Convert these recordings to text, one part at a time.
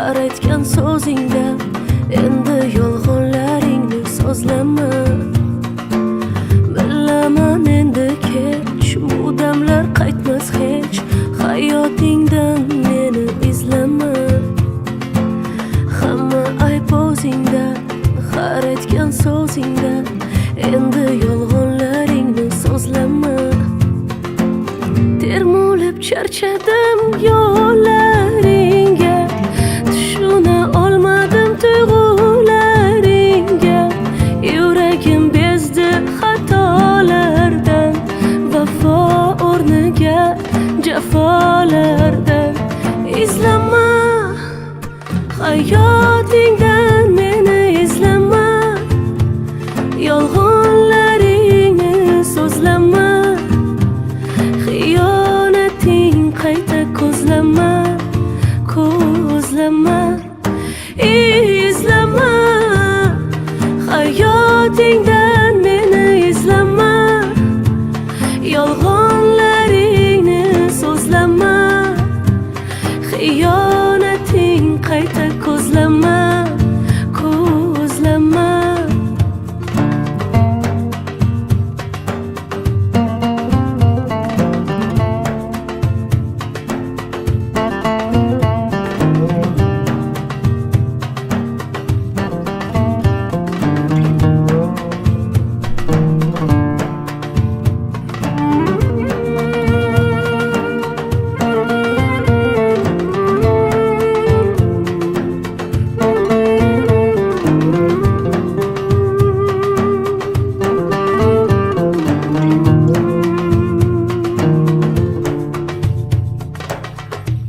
har aytgan so'zingda endi yolg'onlaringni so'zlama. Bilaman endi kech, bu damlar qaytmas hech, hayotingdan meni izlama. Hamma ayb o'zingda, har aytgan so'zingda endi yolg'onlaringni so'zlama. Termulib charchadim yo'llaringga, tushuna olmadim tuyg'ularingga. Yuragim bezdi xatolardan, vafo o'rniga jafolardan. Izlama hayotingdan meni izlama, yolg'onlaringni so'zlama. Xiyonating qayta ko'zlama, ko'zlama. Izlama hayotingdan meni izlama, yolg'onlaringni so'zlama. Xiyonating qayta ko'zlama, ko'zlama.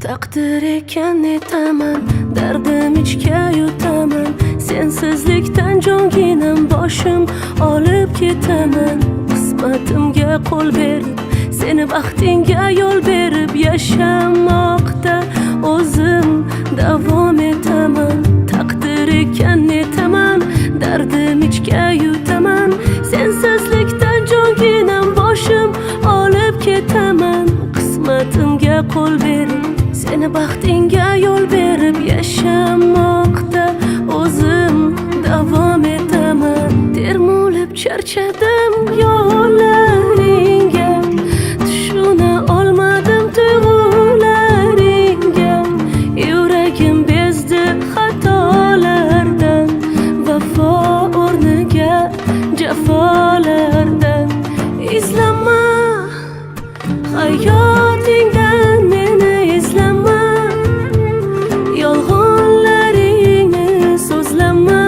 Taqdir ekan netaman, dardim ichga yutaman. Sensizlikdan jonginam boshim olib ketaman. Qismatimga qo'l berib, seni baxtingga yo'l berib yashamoqda o'zim davom etaman. Taqdir ekan netaman, dardim ichga yutaman. Sensizlikdan jonginam boshim olib ketaman. Qismatimga qo'l berib, seni baxtingga yo'l berib yashamoqda o'zim davom etaman. Termulib charchadim yo'llaringga, tushuna olmadim tuyg'ularingga. Yuragim bezdi xatolardan, vafo o'rniga jafolardan. Izlama hayotingdan meni izlama, yolg'onlaringni so'zlama.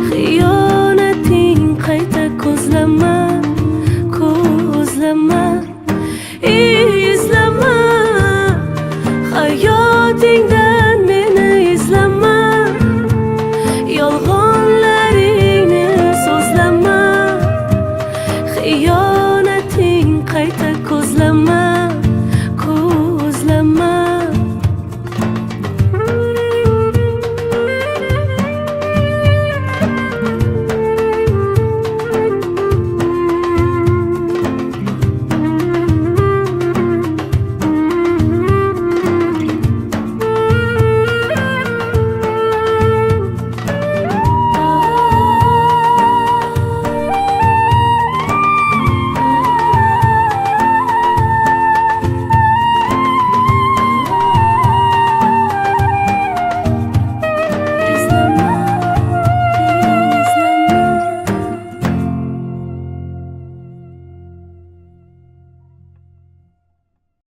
Xiyonating qayta ko'zlama, ko'zlama. Izlama hayotingdan meni izlama, yolg'onlaringni so'zlama. Xiyonating qayta ko'zlama.